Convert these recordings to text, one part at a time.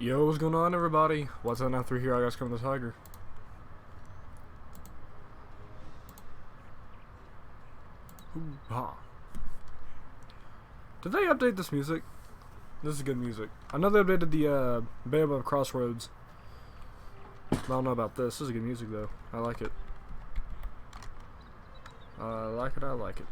Yo, what's going on, everybody? What's up now through here? I guys come the tiger. Hoo-ha. Did they update this music? This is good music. I know they updated the Bay Above Crossroads. I don't know about this. This is good music though. I like it. I like it. I like it.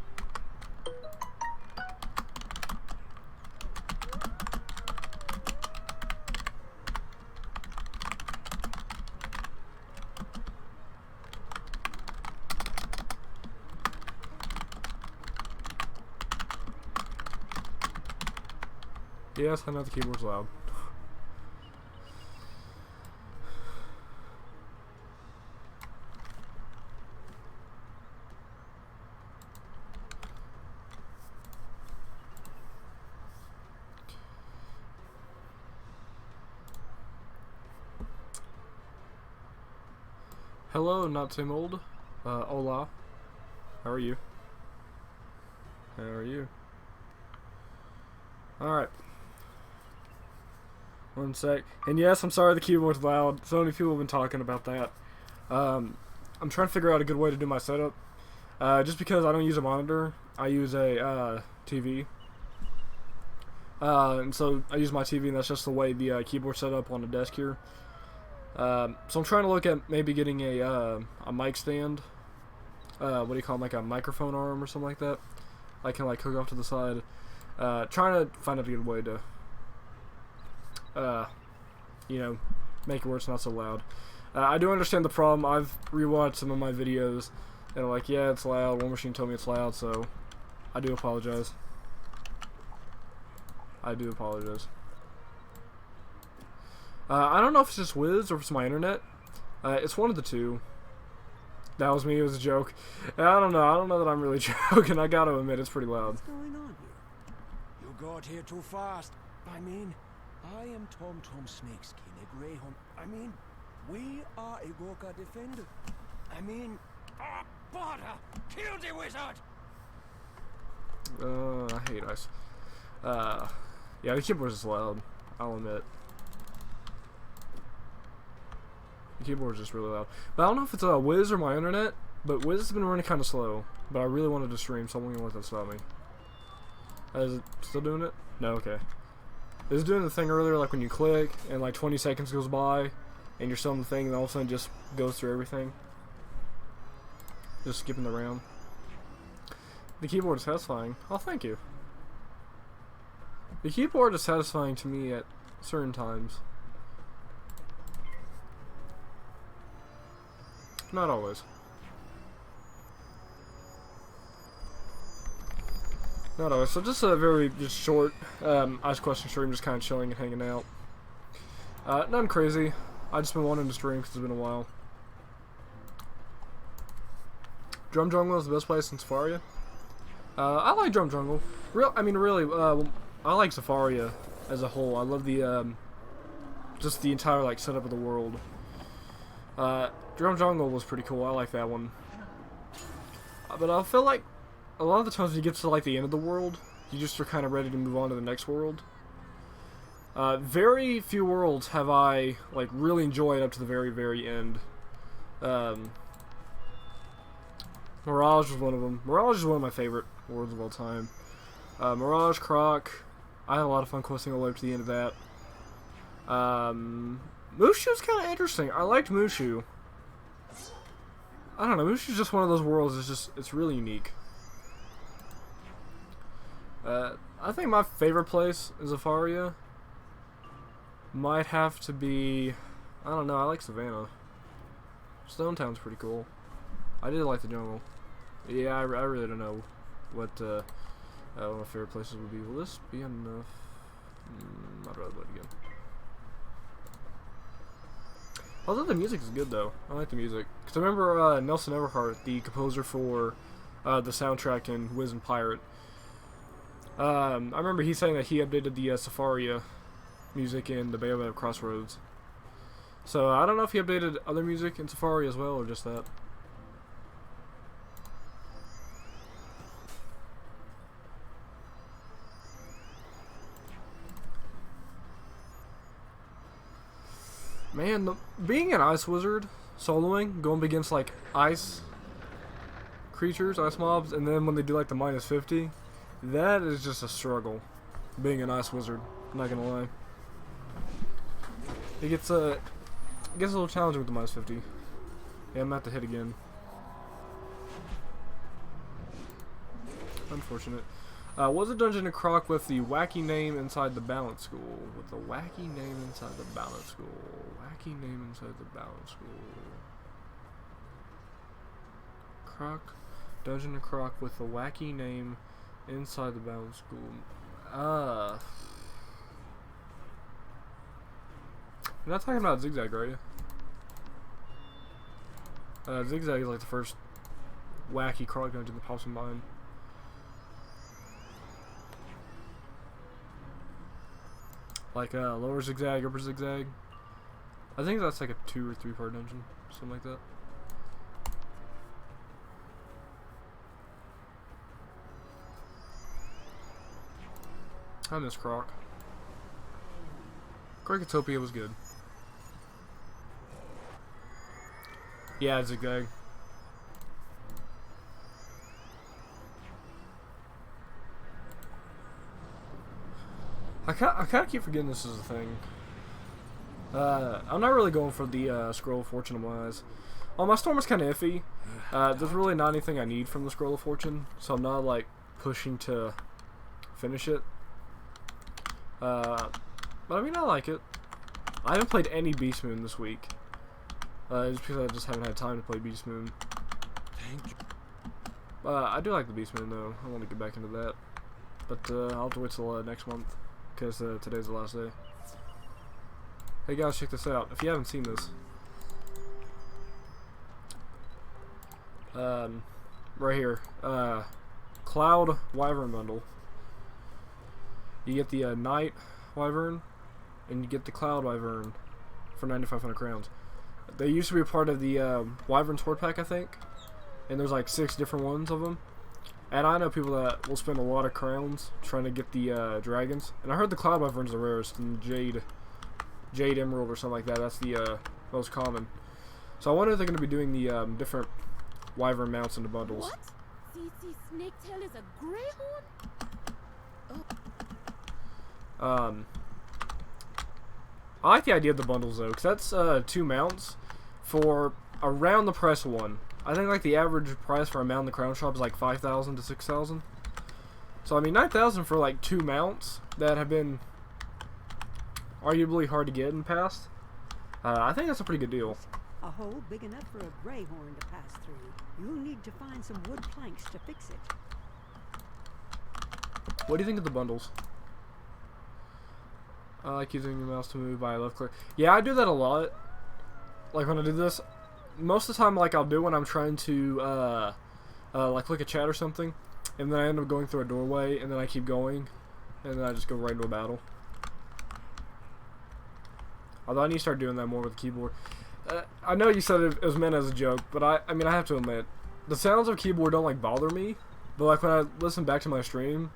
Yes, I know the keyboard's loud. Hello, not same old. Hola. How are you? How are you? Alright. One sec. And yes, I'm sorry the keyboard's loud. So many people have been talking about that. I'm trying to figure out a good way to do my setup. Just because I don't use a monitor, I use a TV. And so I use my TV, and that's just the way the keyboard's set up on the desk here. So I'm trying to look at maybe getting a mic stand. What do you call it? Like a microphone arm or something like that. I can like hook off to the side. Trying to find a good way to you know, make it where it's not so loud. I do understand the problem. I've rewatched some of my videos, and I'm like, yeah, it's loud. One Machine told me it's loud, so I do apologize. I do apologize. I don't know if it's just Wiz or if it's my internet. It's one of the two. That was me. It was a joke. I don't know. I don't know that I'm really joking. I gotta admit, it's pretty loud. What's going on here? You got here too fast. I am Tom Snakeskin, a greyhound. We are a Gorka defender. Barter, kill the wizard! I hate ice. Yeah, the keyboard is loud. I'll admit. The keyboard is just really loud. But I don't know if it's Wiz or my internet, but Wiz has been running kind of slow. But I really wanted to stream, so I'm not gonna let that stop me. Is it still doing it? No, okay. It was doing the thing earlier, like when you click, and like 20 seconds goes by, and you're still in the thing, and all of a sudden it just goes through everything. Just skipping the round. The keyboard is satisfying. Oh, thank you. The keyboard is satisfying to me at certain times. Not always. Not always. So just a very short Ask Question stream, just kind of chilling and hanging out. Nothing crazy. I just been wanting to stream because it's been a while. Drum Jungle is the best place in Zafaria. I like Drum Jungle. Really, I like Zafaria as a whole. I love the just the entire like setup of the world. Drum Jungle was pretty cool. I like that one. But I feel like a lot of the times when you get to like the end of the world, you just are kind of ready to move on to the next world. Very few worlds have I like really enjoyed up to the very, very end. Mirage was one of them. Mirage is one of my favorite worlds of all time. Mirage, Croc. I had a lot of fun questing all the way up to the end of that. Mushu's kind of interesting. I liked Mushu. I don't know. Mushu's just one of those worlds. It's really unique. I think my favorite place in Zafaria might have to be, I don't know, I like Savannah. Stone Town's pretty cool. I did like the jungle. Yeah, I really don't know what my favorite places would be. Will this be enough? I'd rather play it again. Although the music is good though. I like the music. Because I remember Nelson Everhart, the composer for the soundtrack in Wiz and Pirate. I remember he saying that he updated the Zafaria music in the Bay Above Crossroads. So I don't know if he updated other music in Zafaria as well, or just that. Man, being an ice wizard, soloing, going against like ice creatures, ice mobs, and then when they do like the -50, that is just a struggle. Being an ice wizard, I'm not gonna lie. It gets a little challenging with the -50. Yeah, I'm gonna have to hit again. Unfortunate. Was a dungeon a croc with the wacky name inside the balance school? With the wacky name inside the balance school. Wacky name inside the balance school. Croc. Dungeon a croc with the wacky name inside the balance school. You're not talking about Zigzag, are you? Zigzag is like the first wacky croc dungeon that pops in mind. Like lower zigzag, upper zigzag. I think that's like a 2 or 3 part dungeon, something like that. I miss Croc. Crocotopia was good. Yeah, zigzag. I kind of keep forgetting this is a thing. I'm not really going for the Scroll of Fortune in my eyes. Well, my Storm is kind of iffy. There's really not anything I need from the Scroll of Fortune, so I'm not like pushing to finish it. But I mean, I like it. I haven't played any Beast Moon this week. Just because I just haven't had time to play Beast Moon. Thank you. I do like the Beast Moon though. I want to get back into that. But I'll have to wait till next month. Because today's the last day. Hey guys, check this out. If you haven't seen this. Right here. Cloud Wyvern bundle. You get the Night Wyvern. And you get the Cloud Wyvern for 9,500 crowns. They used to be a part of the Wyvern Sword Pack, I think. And there's like 6 different ones of them. And I know people that will spend a lot of crowns trying to get the dragons. And I heard the Cloud Wyvern's the rarest, and Jade Emerald or something like that. That's the most common. So I wonder if they're going to be doing the different Wyvern mounts into bundles. What? CC Snaketail is a greyhound? Oh. I like the idea of the bundles though, because that's 2 mounts for around the price of one. I think like the average price for a mount in the Crown Shop is like 5,000 to 6,000. So I mean 9,000 for like 2 mounts that have been arguably hard to get in the past. I think that's a pretty good deal. A hole big enough for a greyhorn to pass through. You'll need to find some wood planks to fix it. What do you think of the bundles? I like using your mouse to move by left click. Yeah, I do that a lot. Like when I do this, most of the time, like I'll do when I'm trying to like click a chat or something, and then I end up going through a doorway, and then I keep going, and then I just go right into a battle. Although I need to start doing that more with the keyboard. I know you said it was meant as a joke, but I mean I have to admit, the sounds of keyboard don't like bother me, but like when I listen back to my stream,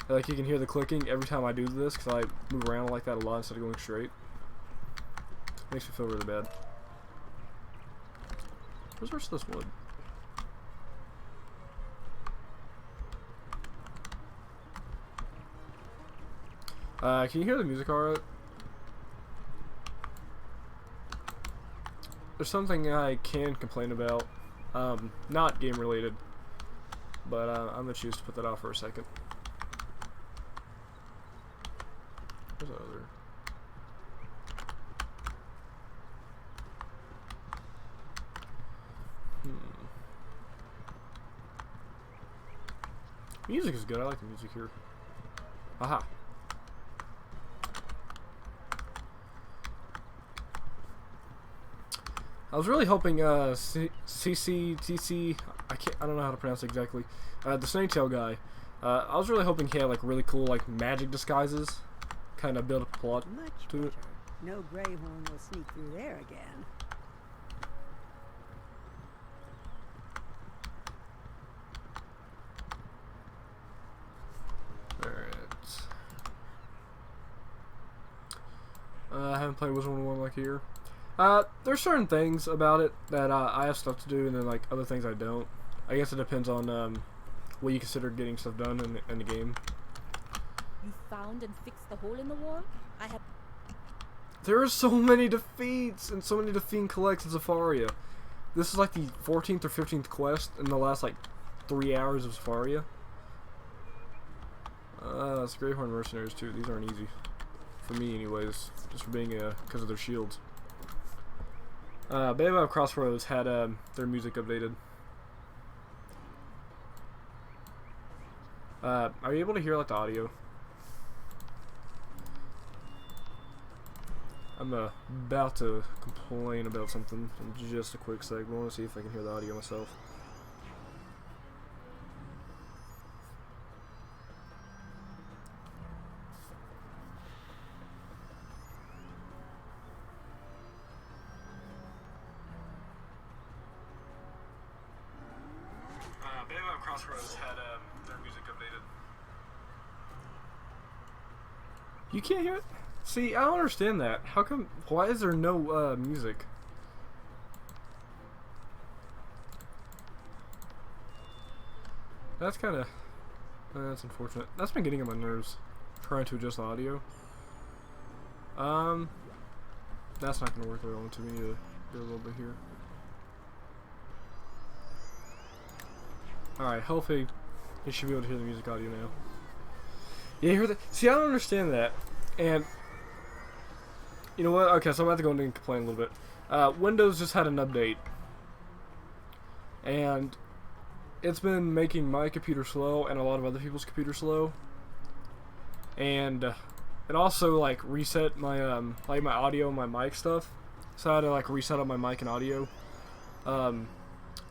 like you can hear the clicking every time I do this because I move around like that a lot instead of going straight. Makes me feel really bad. Where's the rest of this wood? Can you hear the music alright? There's something I can complain about. Not game related. But I'm gonna choose to put that off for a second. Where's that other? Music is good. I like the music here. Aha. I was really hoping CCTC, I don't know how to pronounce it exactly. The Snaketail guy. I was really hoping he had like really cool like magic disguises. Kind of build up a plot Much to better. it. No greyhorn will sneak through there again. I haven't played Wizard 101 like here. There's certain things about it that I have stuff to do, and then like other things I don't. I guess it depends on what you consider getting stuff done in the game. You found and fixed the hole in the wall? I have. There are so many defeats and so many defeating collects in Zafaria. This is like the 14th or 15th quest in the last like 3 hours of Zafaria. It's Greyhorn Mercenaries too. These aren't easy. For me anyways. Just for being because of their shields. Baybab Crossroads had their music updated. Are you able to hear like the audio? I'm about to complain about something in just a quick sec. I want to see if I can hear the audio myself. Baybab Crossroads had their music updated. You can't hear it? See, I don't understand that. How come? Why is there no music? That's kind of. That's unfortunate. That's been getting on my nerves. Trying to adjust the audio. That's not gonna work the way I want to. We need to do a little bit here. Alright, hopefully you should be able to hear the music audio now. Yeah, you hear that? See, I don't understand that. And you know what? Okay, so I'm about to go in and complain a little bit. Windows just had an update. And it's been making my computer slow and a lot of other people's computer slow. And it also like reset my like my audio and my mic stuff. So I had to like reset up my mic and audio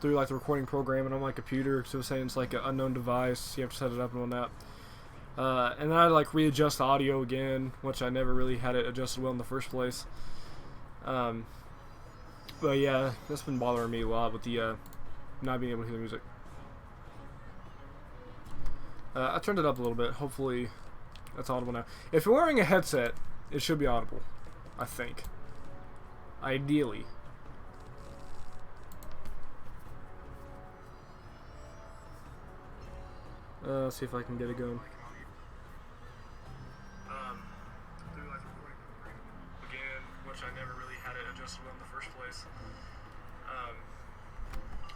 through like the recording program and on my computer, because it was saying it's like an unknown device, you have to set it up and whatnot. And then I had to like readjust the audio again, which I never really had it adjusted well in the first place. But yeah, that's been bothering me a lot with the not being able to hear the music. I turned it up a little bit. Hopefully that's audible now. If you're wearing a headset, it should be audible, I think. Ideally. Let's see if I can get it going. Again, which I never really had it adjusted well in the first place.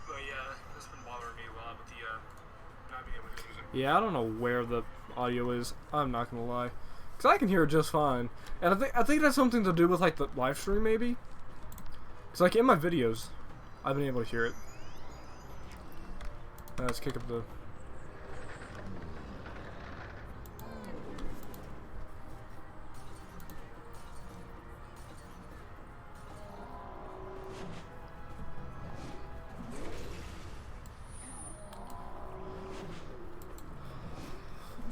But yeah, this has been bothering me a lot with the not being able to use it. Yeah, I don't know where the audio is. I'm not gonna lie, because I can hear it just fine, and I think that's something to do with like the live stream maybe. Because like in my videos, I've been able to hear it. Let's kick up the.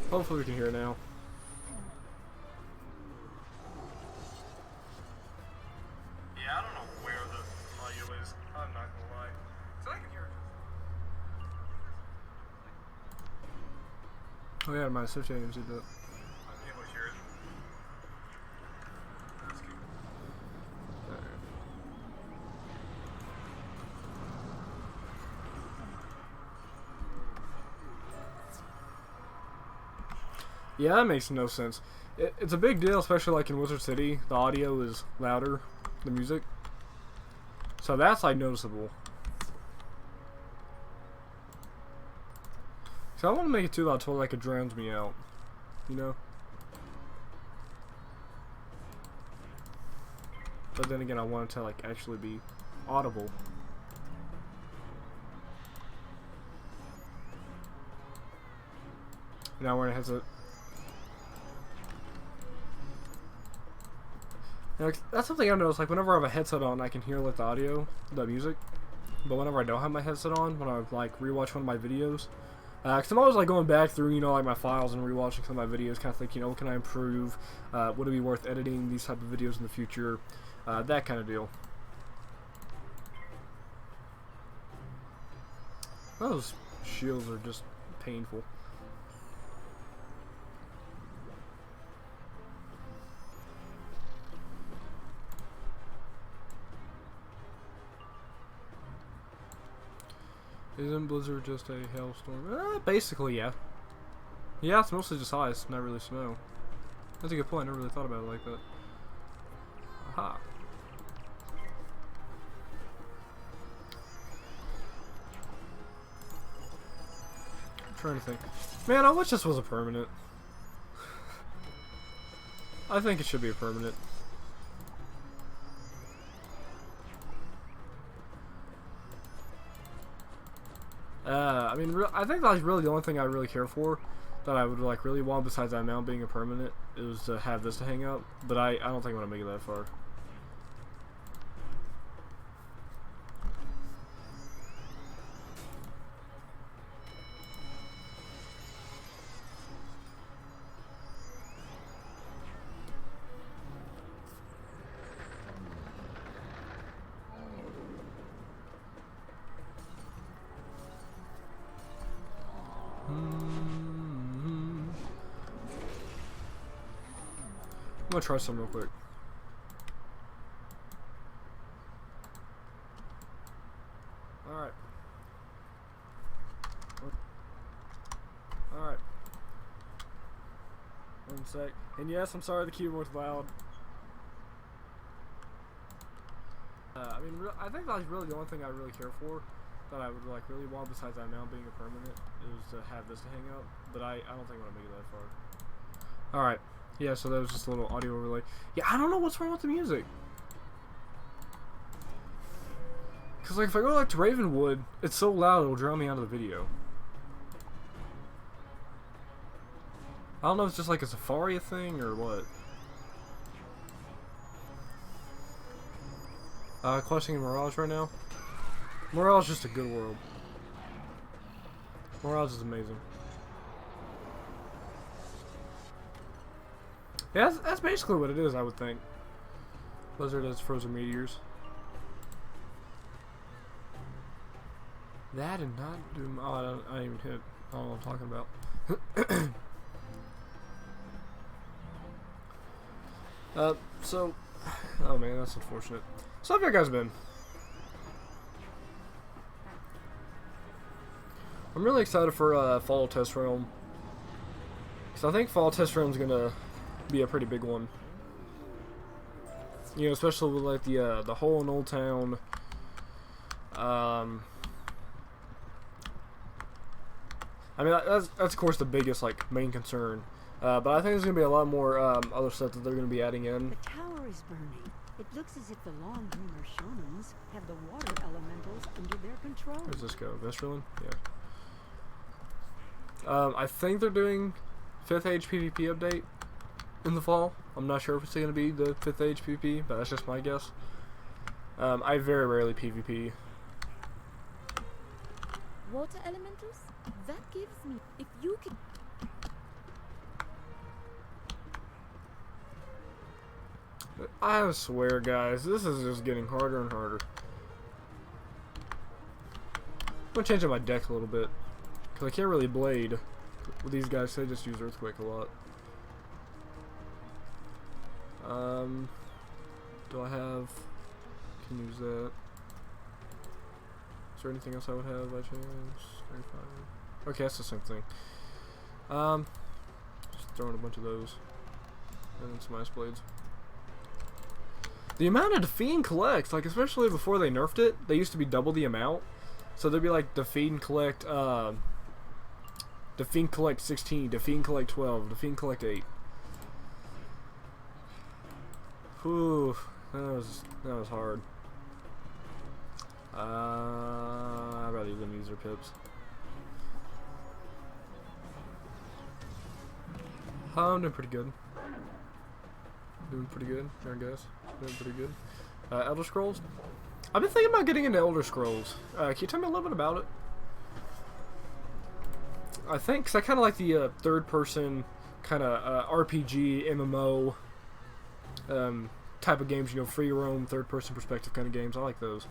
Hopefully we can hear it now. Yeah, I don't know where the audio is. I'm not gonna lie. So I can hear it. Oh yeah, my Switch AMC did that. I'm able to hear it. That's good. Alright. Yeah, that makes no sense. It's a big deal, especially like in Wizard City. The audio is louder, the music. So that's like noticeable. So I want to make it too loud to where like it drowns me out, you know? But then again, I want it to like actually be audible. Now wearing a headset. Now, that's something I've noticed, like whenever I have a headset on, I can hear like the audio, the music, but whenever I don't have my headset on, when I like rewatch one of my videos, because I'm always like going back through, you know, like my files and rewatching some of my videos, kind of think, you know, what can I improve, would it be worth editing these type of videos in the future, that kind of deal. Those shields are just painful. Isn't Blizzard just a hailstorm? Basically, yeah. Yeah, it's mostly just ice, not really snow. That's a good point. I never really thought about it like that. Aha. I'm trying to think. Man, I wish this was a permanent. I think it should be a permanent. I mean, I think that's really the only thing I really care for, that I would like really want besides that mount being a permanent, is to have this to hang up. But I don't think I'm gonna make it that far. I'm gonna try some real quick. Alright. Alright. One sec. And yes, I'm sorry the keyboard's loud. I mean, I think that's really the only thing I really care for, that I would like really want besides that mount being a permanent, is to have this to hang up. But I don't think I'm gonna make it that far. Alright. Yeah, so that was just a little audio overlay. Yeah, I don't know what's wrong with the music. Cause like if I go like to Ravenwood, it's so loud it'll drown me out of the video. I don't know if it's just like a Zafaria thing or what. Questing Mirage right now. Mirage is just a good world. Mirage is amazing. Yeah, that's basically what it is, I would think. Blizzard has frozen meteors. That and not Doom. Oh, I didn't even hit. I don't know what I'm talking about. So, oh man, that's unfortunate. So how have you guys been? I'm really excited for Fall Test Realm, because I think Fall Test Realm's gonna be a pretty big one. You know, especially with like the hole in Old Town. I mean, that's of course the biggest like main concern. But I think there's gonna be a lot more other stuff that they're gonna be adding in. The tower is burning. It looks as if the long dreamer shamans have the water elementals under their control. Where's this go? Vesterland? Yeah. I think they're doing 5th Age PvP update in the fall. I'm not sure if it's going to be the 5th Age PvP, but that's just my guess. I very rarely PvP. Water elementals? That gives me. If you can. I swear, guys, this is just getting harder and harder. I'm gonna change up my deck a little bit, because I can't really blade with these guys, so they just use Earthquake a lot. Do I have... can use that. Is there anything else I would have by chance? 35. Okay, that's the same thing. Just throwing a bunch of those. And then some Ice Blades. The amount of defeat and collect, like especially before they nerfed it, they used to be double the amount. So there'd be like defeat and collect 16, defeat and collect 12, defeat and collect 8. Whew, that was hard. I'd rather them use their pips. I'm doing pretty good. Doing pretty good, there, guys. Doing pretty good. Elder Scrolls. I've been thinking about getting into Elder Scrolls. Can you tell me a little bit about it? I think, because I kind of like the third-person kind of RPG, MMO type of games, you know, free roam, third-person perspective kind of games. I like those.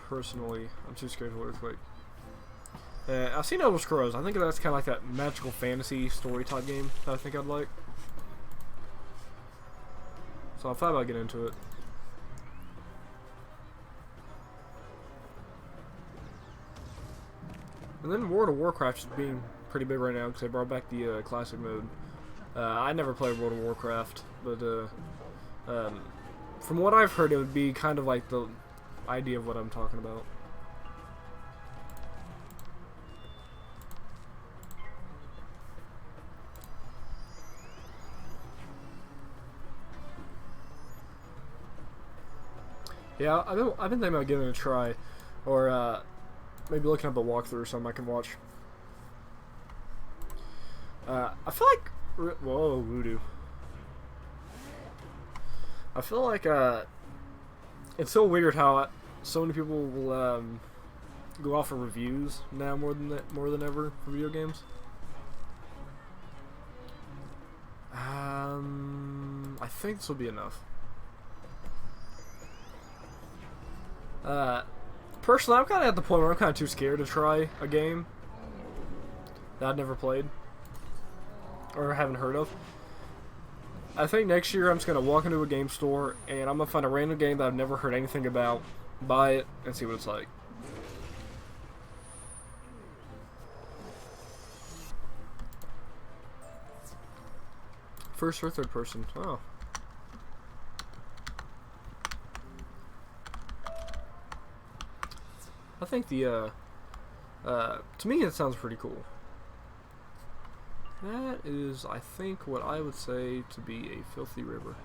Personally, I'm too scared of Earthquake. I've seen Elder Scrolls. I think that's kind of like that magical fantasy story type game that I think I'd like. So I thought about getting into it. And then World of Warcraft is being pretty big right now because they brought back the classic mode. I never played World of Warcraft, but from what I've heard, it would be kind of like the idea of what I'm talking about. Yeah, I've been thinking about giving it a try, or maybe looking up a walkthrough or something I can watch. I feel like whoa, voodoo. I feel like it's so weird how so many people will go off of reviews now more than ever for video games. I think this will be enough. Personally, I'm kind of at the point where I'm kind of too scared to try a game that I've never played or haven't heard of. I think next year I'm just gonna walk into a game store and I'm gonna find a random game that I've never heard anything about, buy it, and see what it's like. First or third person? Oh. I think the, to me it sounds pretty cool. That is, I think, what I would say to be a filthy river.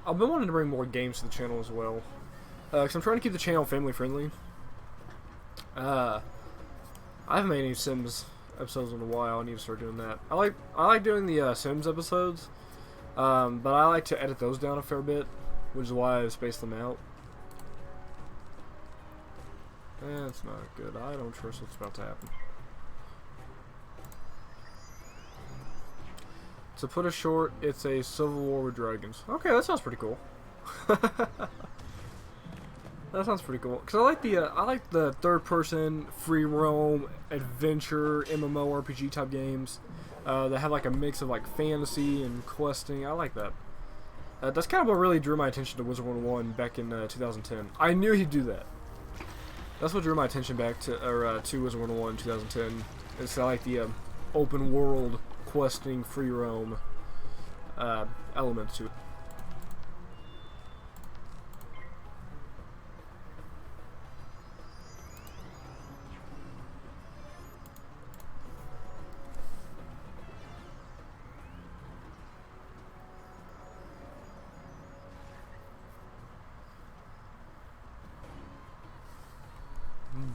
I've been wanting to bring more games to the channel as well. Because I'm trying to keep the channel family friendly. I haven't made any Sims episodes in a while. I need to start doing that. I like doing the Sims episodes, but I like to edit those down a fair bit, which is why I spaced them out. That's not good. I don't trust what's about to happen. To put it short, it's a Civil War with dragons. Okay, that sounds pretty cool. That sounds pretty cool. Cause I like the third-person free roam adventure MMORPG type games that have like a mix of like fantasy and questing. I like that. That's kind of what really drew my attention to Wizard 101 back in 2010. I knew he'd do that. That's what drew my attention back to Wizard 101 in 2010. It's like the open world questing free roam element to it.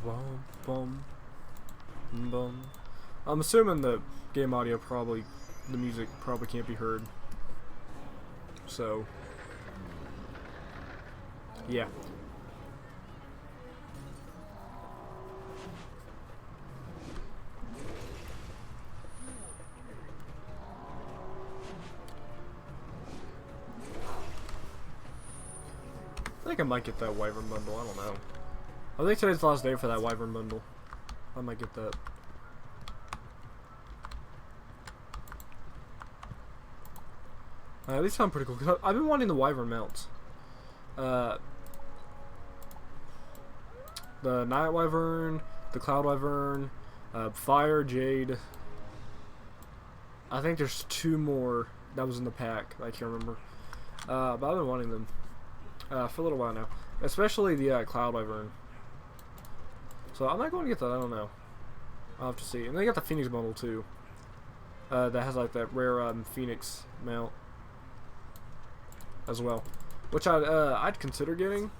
Bum, bum, bum. I'm assuming the game audio the music probably can't be heard. So, yeah. I think I might get that Wyvern bundle, I don't know. I think today's the last day for that Wyvern bundle. I might get that. These sound pretty cool, because I've been wanting the Wyvern mounts. The Night Wyvern, the Cloud Wyvern, Fire, Jade. I think there's 2 more that was in the pack. I can't remember. But I've been wanting them for a little while now. Especially the Cloud Wyvern. So I'm not going to get that, I don't know. I'll have to see. And they got the Phoenix bundle too. That has like that rare Phoenix mount as well. Which I'd consider getting.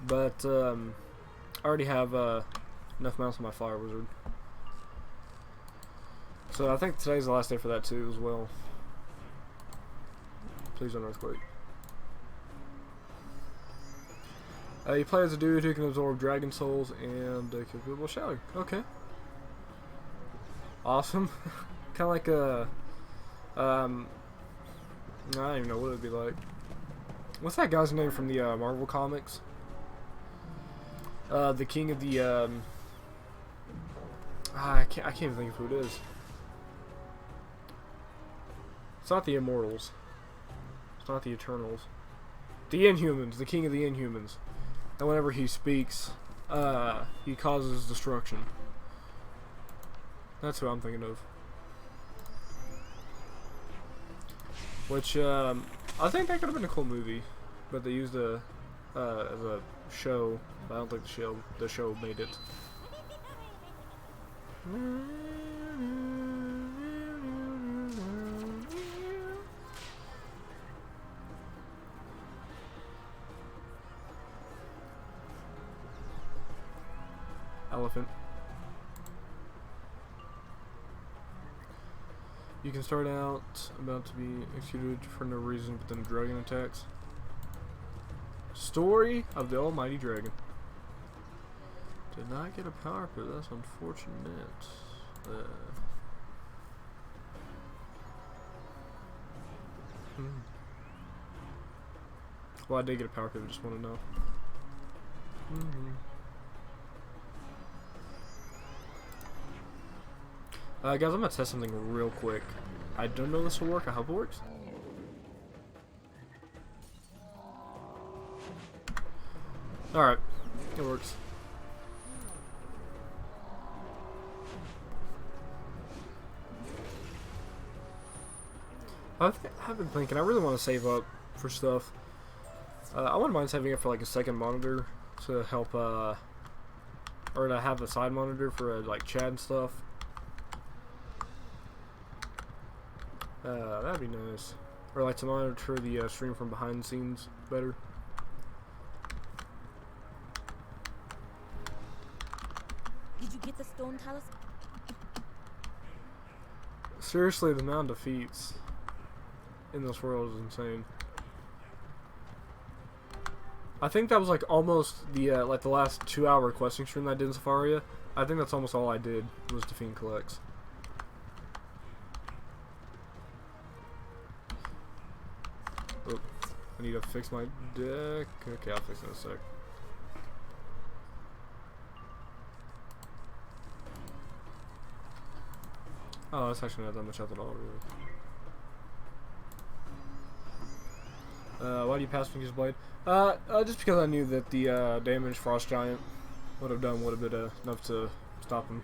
But I already have enough mounts on my Fire Wizard. So I think today's the last day for that too as well. Please don't earthquake. You play as a dude who can absorb dragon souls and kill people with shadow. Okay. Awesome. Kind of like a... I don't even know what it would be like. What's that guy's name from the Marvel comics? The king of the... I can't even think of who it is. It's not the Immortals. not the Eternals. The Inhumans, the king of the Inhumans. And whenever he speaks, he causes destruction. That's who I'm thinking of. Which, I think that could have been a cool movie, but they used it as a show. I don't think the show made it. Elephant. You can start out about to be executed for no reason, but then a dragon attacks. Story of the Almighty Dragon. Did not get a power up, that's unfortunate. Well, I did get a power up, I just want to know. Guys, I'm gonna test something real quick. I don't know if this will work. I hope it works. Alright, it works. I've been thinking, I really want to save up for stuff. I wouldn't mind saving it for like a second monitor to help, or to have a side monitor for like chat and stuff. That'd be nice. Or like to monitor the stream from behind the scenes better. Did you get the stone talus? Seriously, the amount of defeats in this world is insane. I think that was like almost the like the last 2-hour questing stream that I did in Zafaria. I think that's almost all I did was defeat collects. Oh, I need to fix my deck. Okay, I'll fix it in a sec. Oh, that's actually not that much out at all, really. Why do you pass me his blade? Just because I knew that the damage Frost Giant would have been enough to stop him.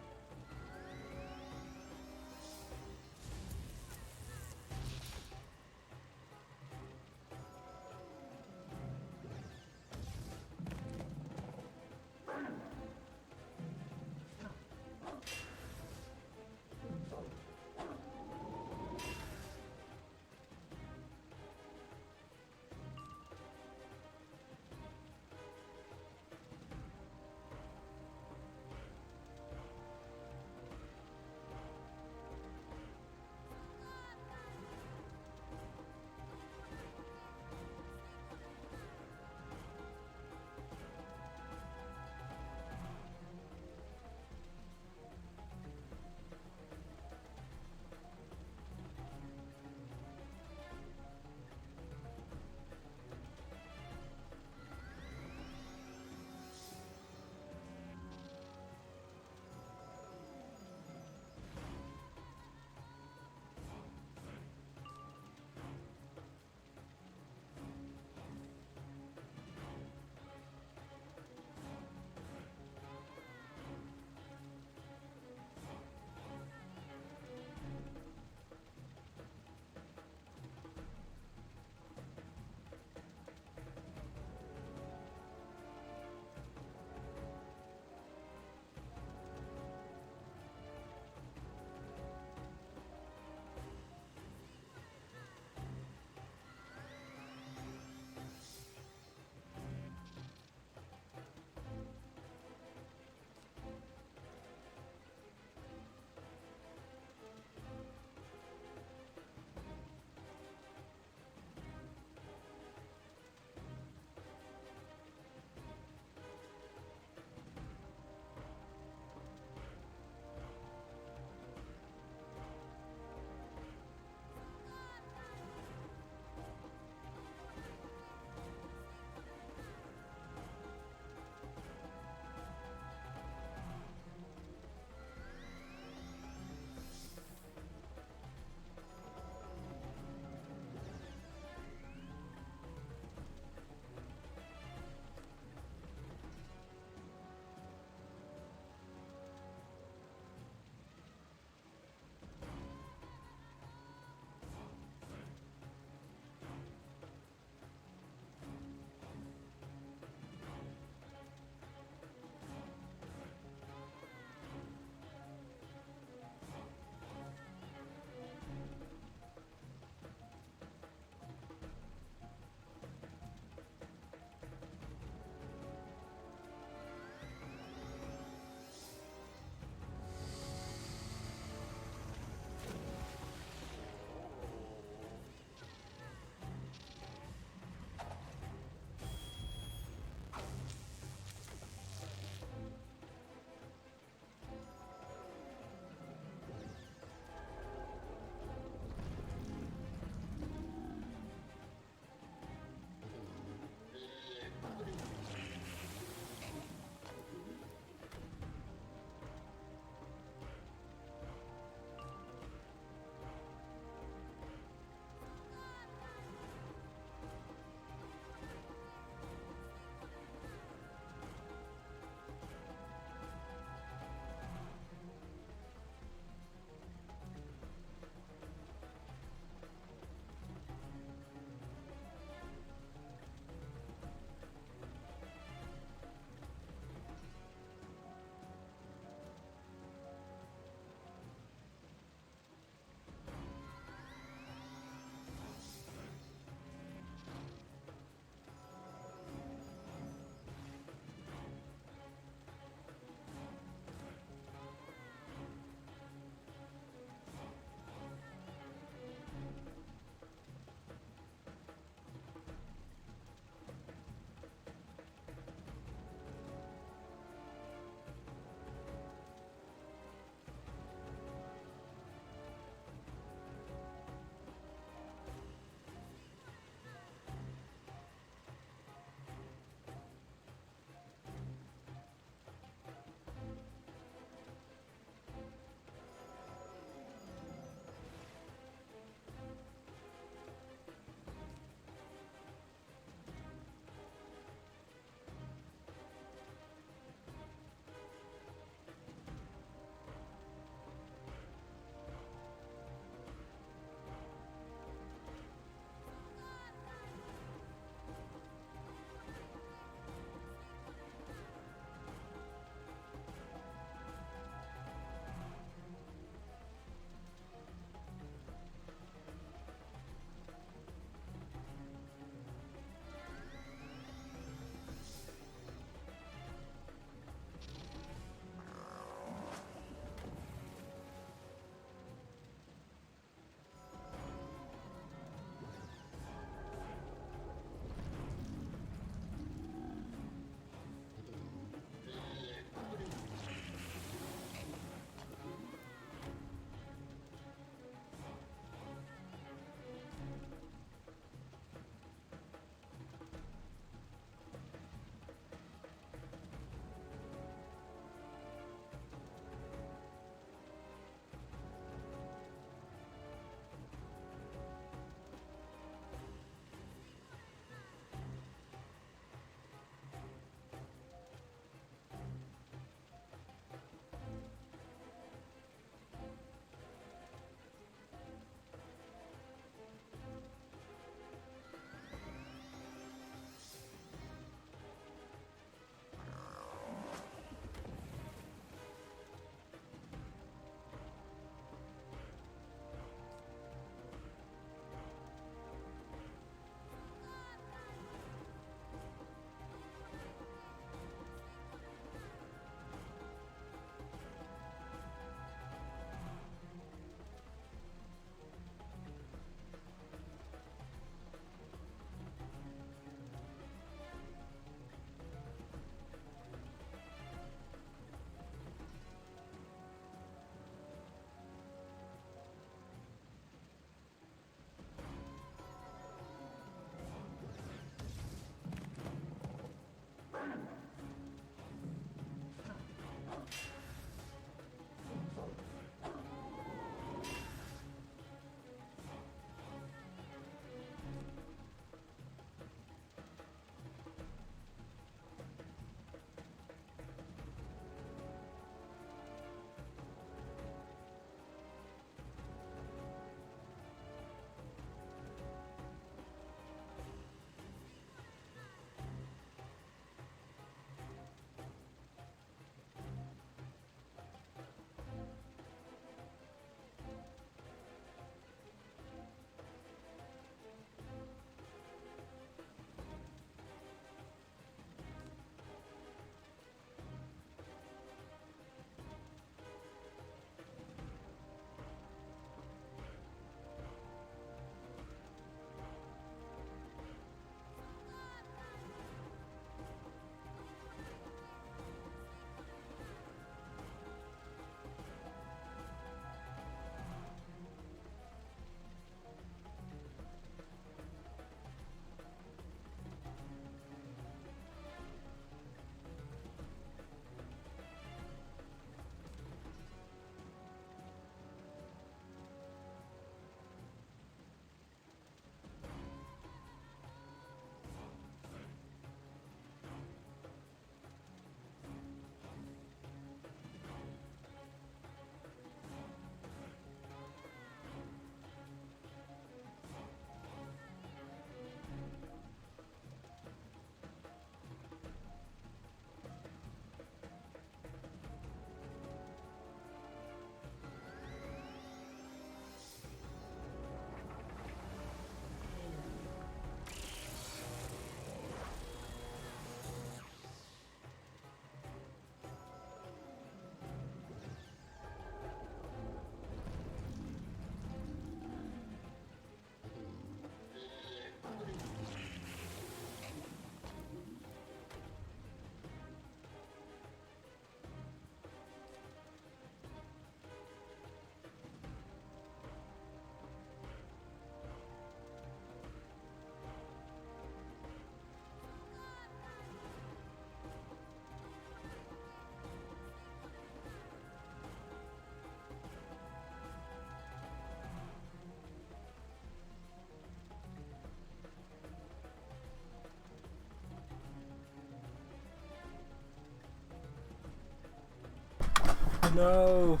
No.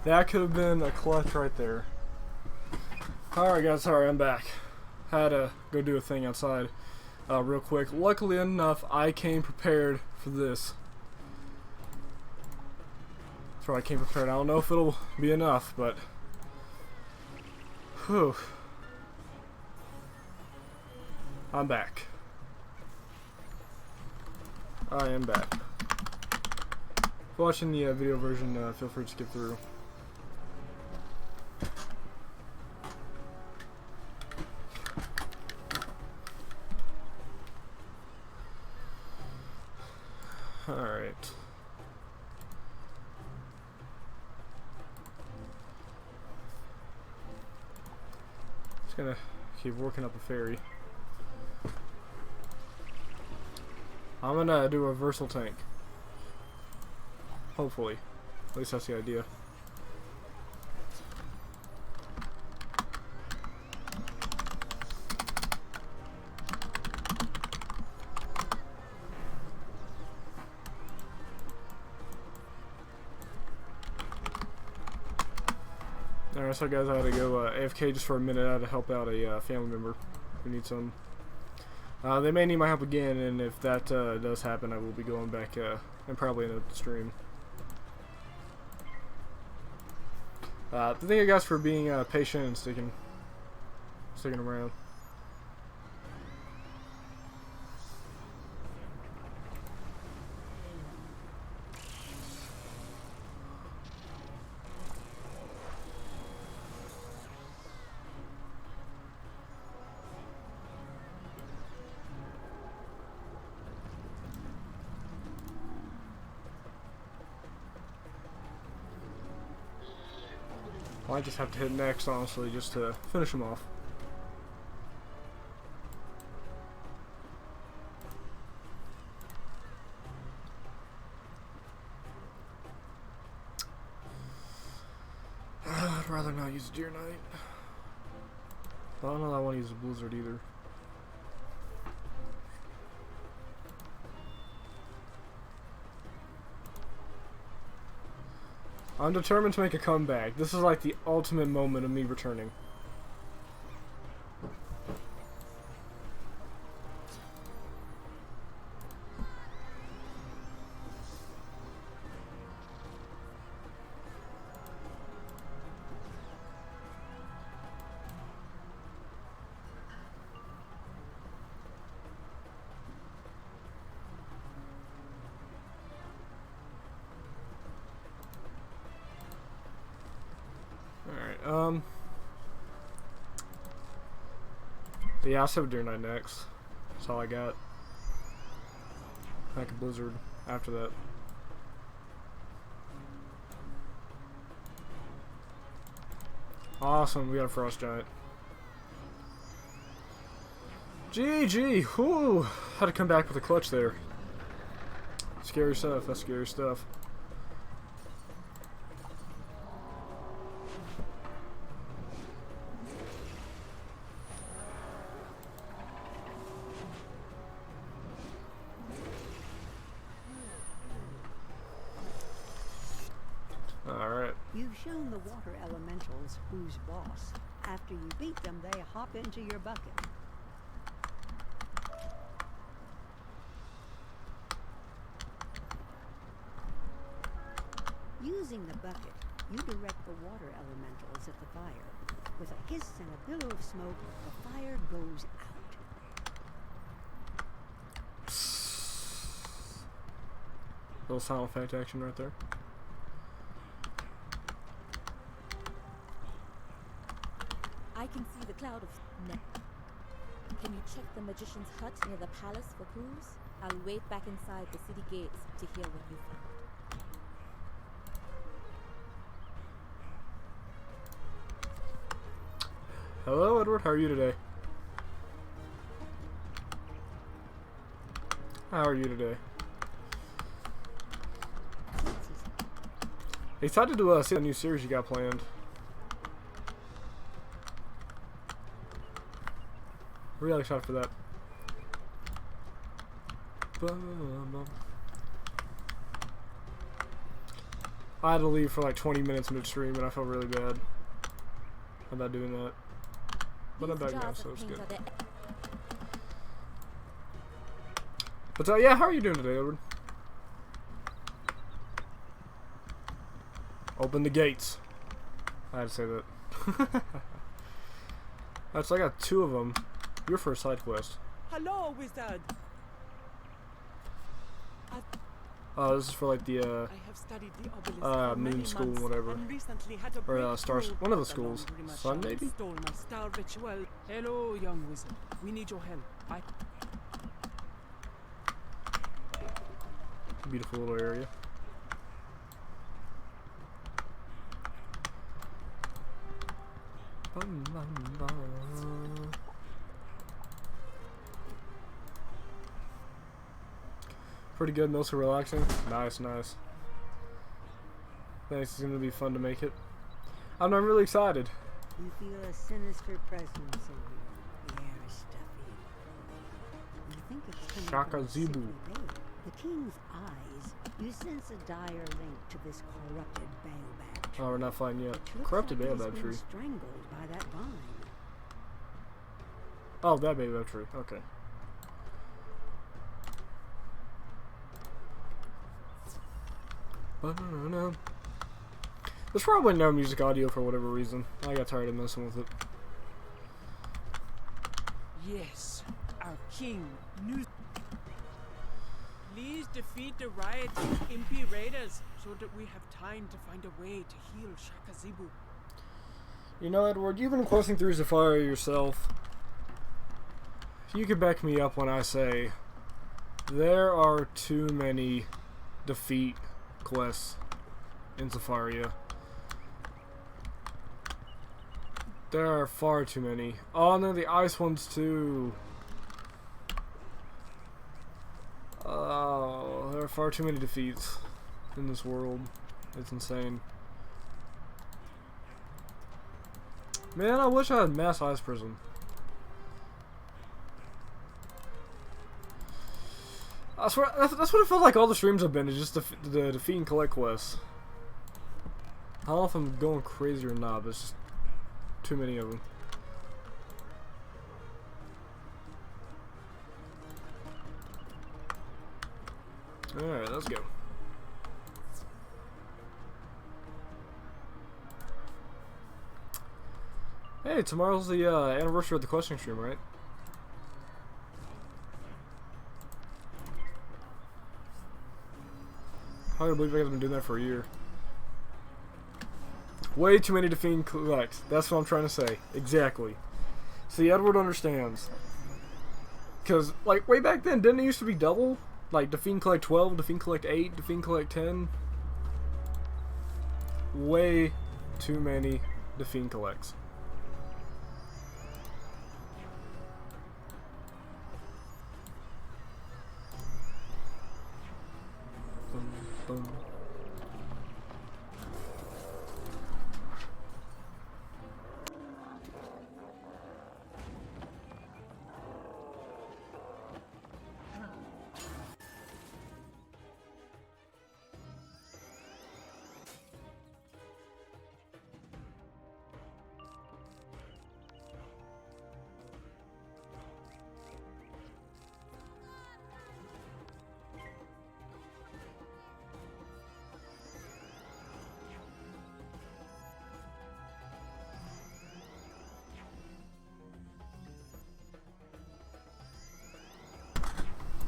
That could have been a clutch right there. Alright guys, sorry, I'm back. Had to go do a thing outside real quick. Luckily enough, I came prepared for this. So I came prepared. I don't know if it'll be enough, but... Whew. I'm back. I am back. If you're watching the video version, feel free to skip through. Alright. Just gonna keep working up a ferry. I'm gonna do a reversal tank. Hopefully. At least that's the idea. Alright, so guys, I had to go AFK just for a minute. I had to help out a family member who needs some. They may need my help again, and if that does happen, I will be going back and probably end up the stream. Thank you guys for being patient and sticking around. I just have to hit next, honestly, just to finish them off. I'd rather not use a Deer Knight. I don't know that I want to use a Blizzard either. I'm determined to make a comeback. This is like the ultimate moment of me returning. Yeah, I'll save Deer Knight next. That's all I got. Like a Blizzard after that. Awesome, we got a Frost Giant. GG! Whoo! Had to come back with a clutch there. Scary stuff, that's scary stuff. Alright. You've shown the water elementals who's boss. After you beat them, they hop into your bucket. Using the bucket, you direct the water elementals at the fire. With a hiss and a billow of smoke, the fire goes out. Little sound effect action right there. I can see the cloud of smoke. Can you check the magician's hut near the palace for clues? I'll wait back inside the city gates to hear what you found. Hello, Edward. How are you today? How are you today? Excited to see the new series you got planned. Really excited for that. I had to leave for like 20 minutes midstream, and I felt really bad about doing that. But I'm back now, so it's good. But yeah, how are you doing today, Edward? Open the gates. I had to say that. That's, I got 2 of them. Your first side quest. Hello, wizard. Oh, this is for like the I have studied the obelisk for moon many school, months, whatever. and recently had a Or stars, breakthrough. one of the The schools. laundry machine Sun, maybe? stole my star ritual. Hello, young wizard. We need your help. Beautiful little area. Bum, bum, bum. Pretty good, mostly relaxing. Nice, nice. Thanks, it's gonna be fun to make it. I'm really excited. You feel a sinister presence in here. The air is stuffy. You think it's coming Shaka from a Zebu. sickly babe. The king's eyes. You sense a dire link to this corrupted baobab tree. Oh, we're not fighting yet. It looks Corrupted like he's baobab been tree. strangled by that vine. Oh, that baobab tree. Okay. Ba-na-na-na. There's probably no music audio for whatever reason. I got tired of messing with it. Yes, our king. Please defeat the rioting Impi raiders so that we have time to find a way to heal Shaka Zebu. You know, Edward, you've been questing through Zafaria yourself. You can back me up when I say there are too many defeat quests in Zafaria. There are far too many. Oh, and then the ice ones too. Oh, there are far too many defeats in this world. It's insane. Man, I wish I had mass ice prison. I swear, that's what it felt like all the streams have been, is just the defeat and collect quests. I don't know if I'm going crazy or not, but it's just too many of them. Alright, let's go. Hey, tomorrow's the anniversary of the questing stream, right? Hard to believe I've been doing that for a year. Way too many defeat and collect. That's what I'm trying to say. Exactly. See, Edward understands. Because, like, way back then, didn't it used to be double? Like, defeat and collect 12, defeat and collect 8, defeat and collect 10? Way too many defeat and collects. Boom, boom.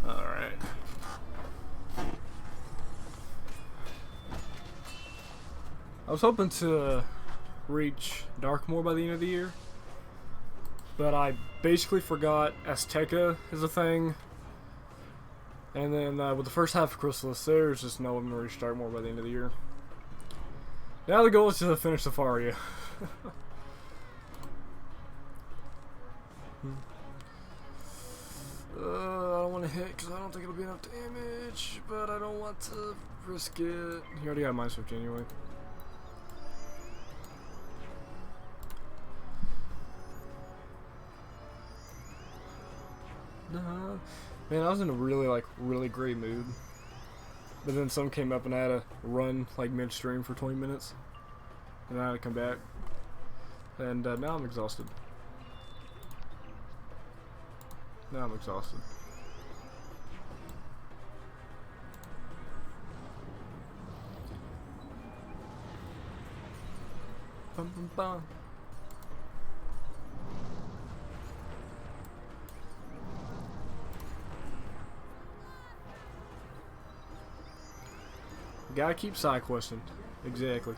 Alright. I was hoping to reach Darkmoor by the end of the year, but I basically forgot Azteca is a thing, and then with the first half of Chrysalis, there's just no one to reach Darkmoor by the end of the year. Now the goal is to finish Zafaria. I don't want to hit because I don't think it'll be enough damage, but I don't want to risk it. He already got Mind Swift anyway. Man, I was in a really great mood. But then some came up and I had to run like midstream for 20 minutes. And then I had to come back. And now I'm exhausted. Now I'm exhausted. Bum, bum, bum. Gotta keep side questing. Exactly.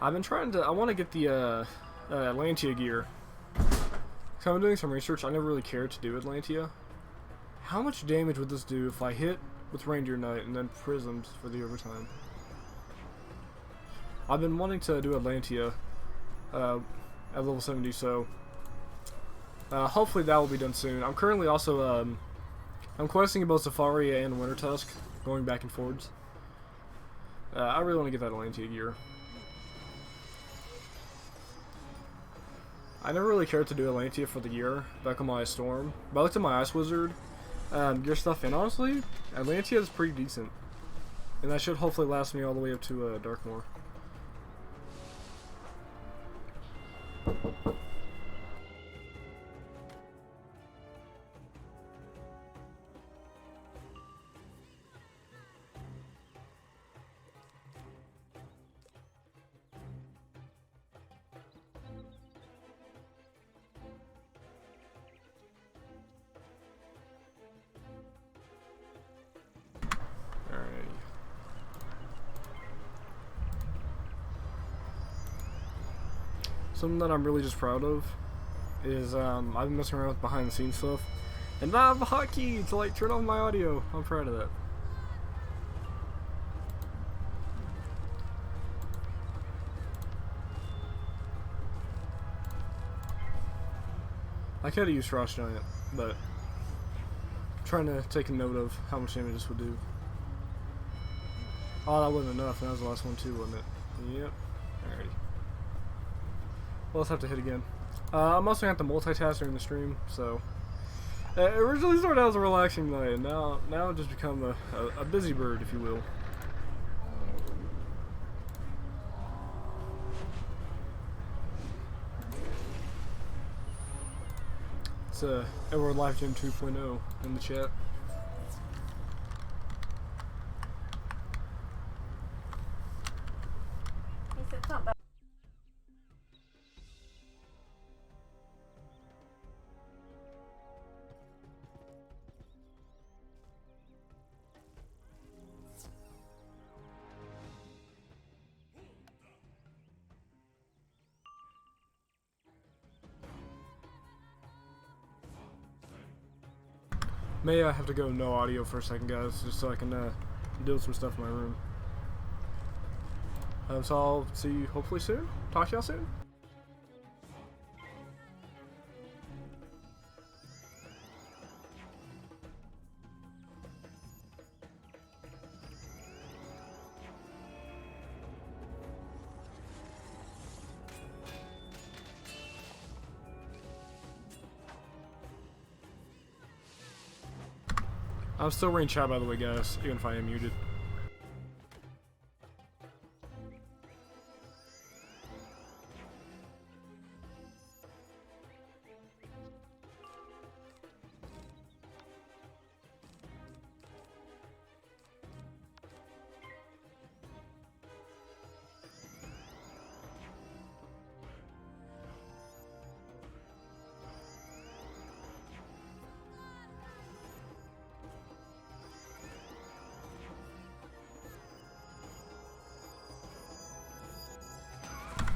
I've been trying to. I want to get the Atlantia gear. So I'm doing some research. I never really cared to do Atlantia. How much damage would this do if I hit with Reindeer Knight and then Prisms for the overtime? I've been wanting to do Atlantia at level 70, so hopefully that will be done soon. I'm currently also I'm questing both Zafaria and Winter Tusk, going back and forwards. I really want to get that Atlantia gear. I never really cared to do Atlantia for the gear back on my Storm, but I looked at my Ice Wizard gear stuff, and honestly, Atlantia is pretty decent. And that should hopefully last me all the way up to Darkmoor. Something that I'm really just proud of is I've been messing around with behind the scenes stuff, and I have a hotkey to like turn off my audio. I'm proud of that. I could have used Frost Giant, but I'm trying to take a note of how much damage this would do. Oh, that wasn't enough. That was the last one too, wasn't it? Yep. Alrighty. Well, let's have to hit again. I'm also going to have to multitask during the stream, so... it originally started out as a relaxing night, and now it's just become a busy bird, if you will. It's Edward Life Gym 2.0 in the chat. He said something about May I have to go no audio for a second, guys, just so I can deal with some stuff in my room. So I'll see you hopefully soon. Talk to y'all soon. I'm still reading chat, by the way, guys, even if I am muted.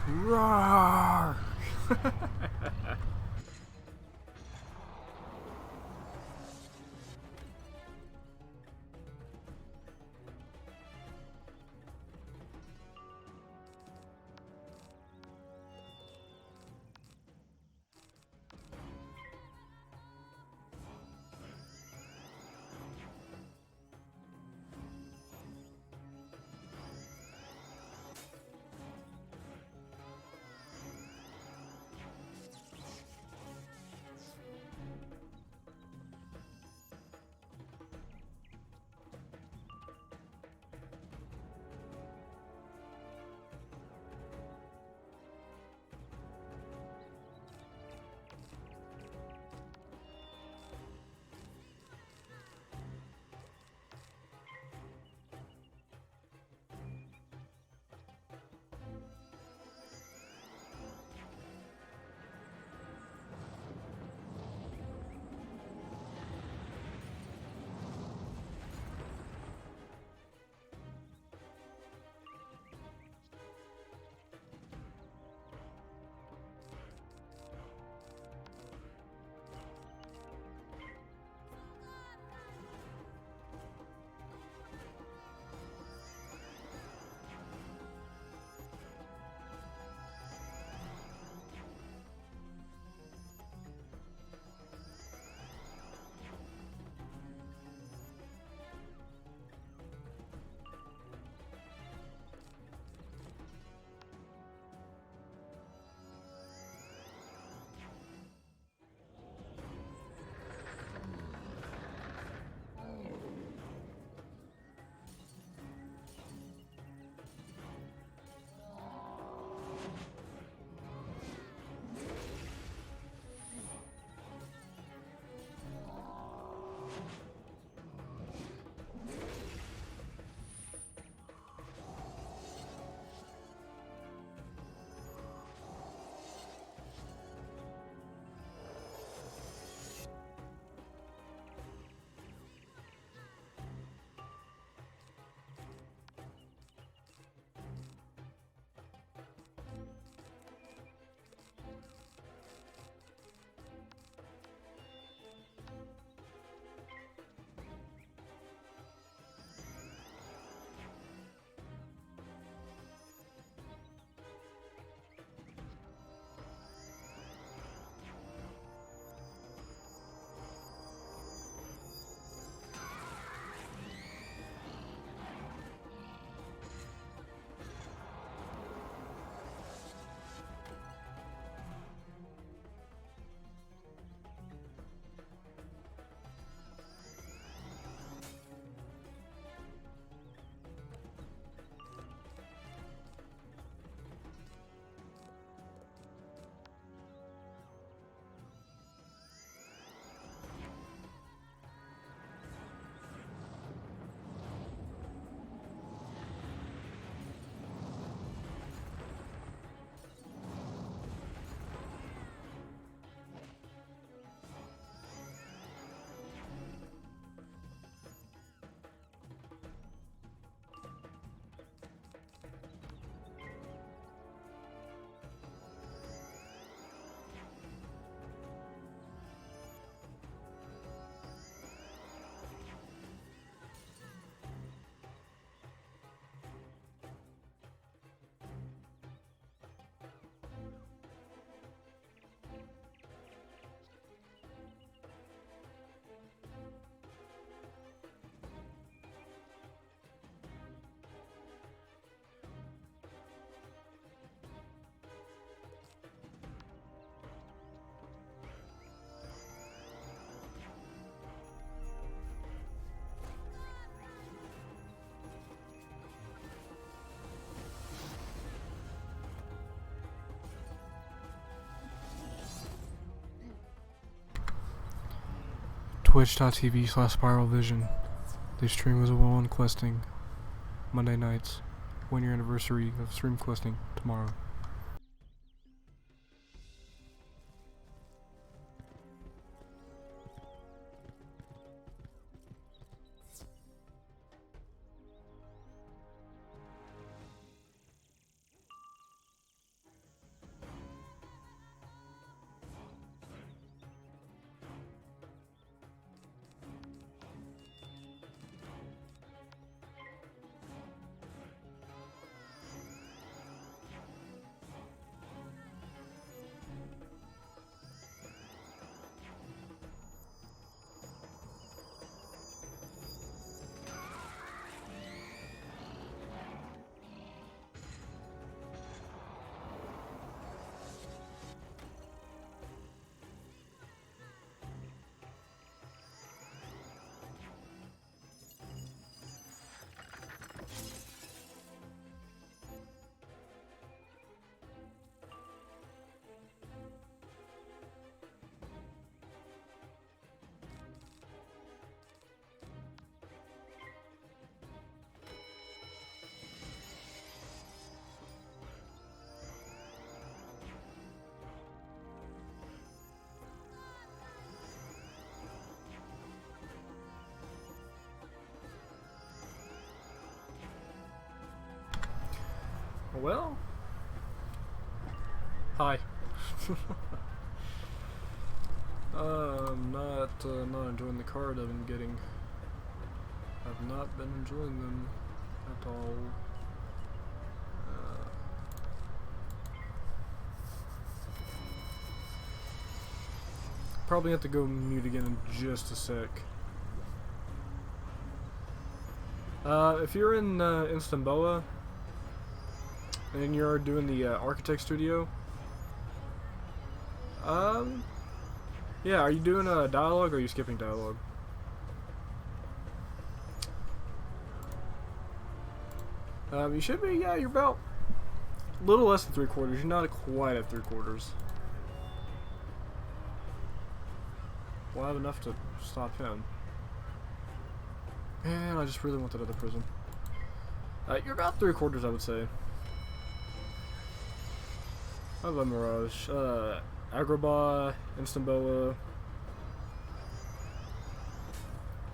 Roar! twitch.tv/spiralvision. They stream as well on questing Monday nights. 1 year anniversary of stream questing tomorrow. Well, hi. I'm not enjoying the card I've been getting. I've not been enjoying them at all. Probably have to go mute again in just a sec. If you're in Istanbul and you're doing the architect studio, yeah, are you doing a dialogue or are you skipping dialogue? You should be, yeah, you're about a little less than 3/4. You're not quite at 3/4. Well, I have enough to stop him. Man, I just really want that other prison. You're about 3/4, I would say. I love Mirage. Agrabah, Istanbul,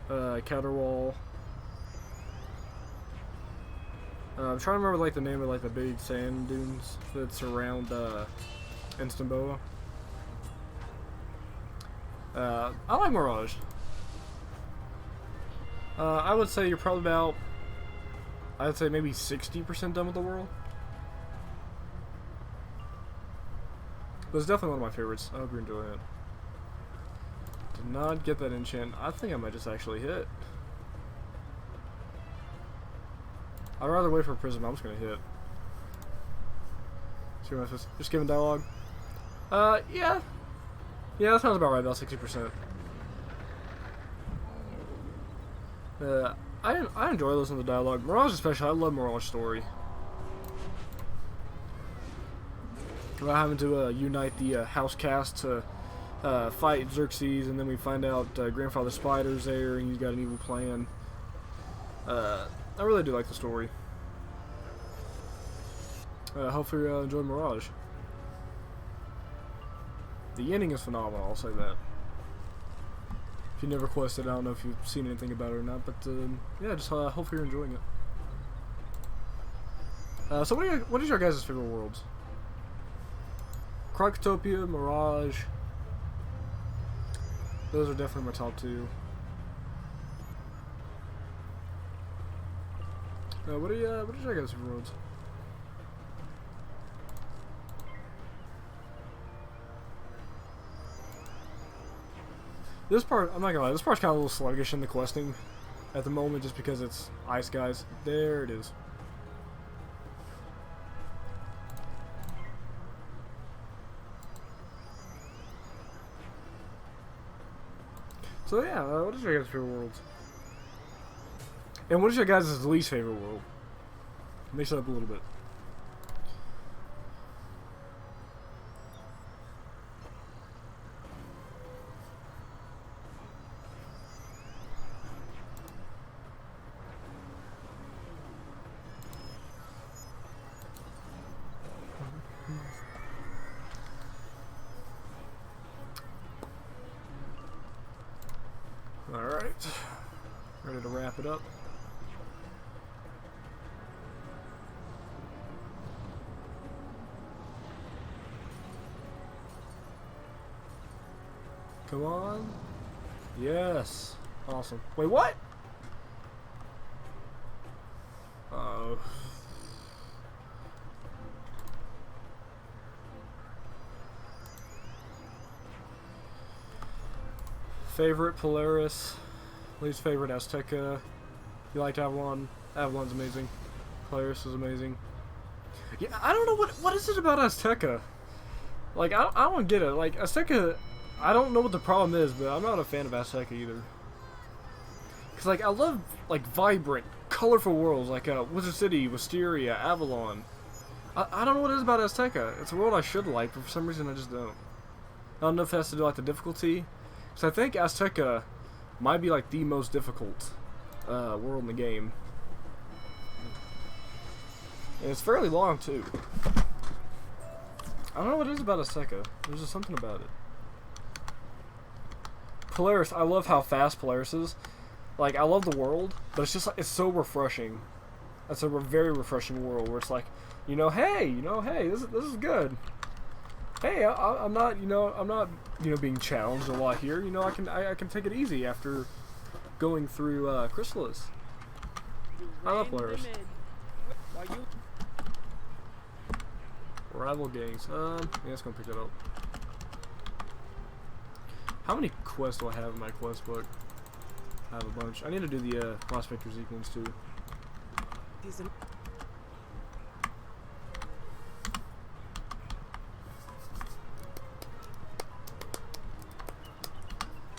Caterwall. I'm trying to remember like the name of like the big sand dunes that surround Istanbul. I like Mirage. I would say you're probably about, I'd say maybe 60% done with the world. But it's definitely one of my favorites. I hope you're enjoying it. Did not get that enchant. I think I might just actually hit. I'd rather wait for a prism. I'm just gonna hit. See what I'm supposed to, just giving dialogue. Yeah. Yeah, that sounds about right. About 60%. I enjoy listening to the dialogue. Mirage especially. I love Mirage story. About having to unite the house cast to fight Xerxes, and then we find out Grandfather Spider's there, and he's got an evil plan. I really do like the story. Hopefully you enjoy Mirage. The ending is phenomenal, I'll say that. If you never quested, I don't know if you've seen anything about it or not, but yeah, just hopefully you're enjoying it. So what is your guys' favorite worlds? Crocotopia, Mirage. Those are definitely my top two. What is your guys' favorite worlds? This part, I'm not gonna lie, this part's kind of a little sluggish in the questing at the moment just because it's ice guys. There it is. So yeah, what is your guys' favorite worlds? And what is your guys' least favorite world? Mix it up a little bit. Alright. Ready to wrap it up. Come on. Yes. Awesome. Wait, what? Uh-oh. Favorite Polaris, least favorite Azteca. You liked Avalon? Avalon's amazing. Polaris is amazing. Yeah, I don't know what is it about Azteca. Like I don't get it. Like Azteca, I don't know what the problem is, but I'm not a fan of Azteca either. Cause like I love like vibrant, colorful worlds like Wizard City, Wisteria, Avalon. I don't know what it is about Azteca. It's a world I should like, but for some reason I just don't. I don't know if it has to do with like the difficulty. So I think Azteca might be like the most difficult world in the game. And it's fairly long too. I don't know what it is about Azteca. There's just something about it. Polaris, I love how fast Polaris is. Like, I love the world, but it's just like, it's so refreshing. It's a very refreshing world where it's like, hey, this is good. Hey, I'm not being challenged a lot here. I can take it easy after going through Chrysalis. I love Polaris. Rival gangs. Yeah, let's go pick that up. How many quests do I have in my quest book? I have a bunch. I need to do the Prospector's Equals too.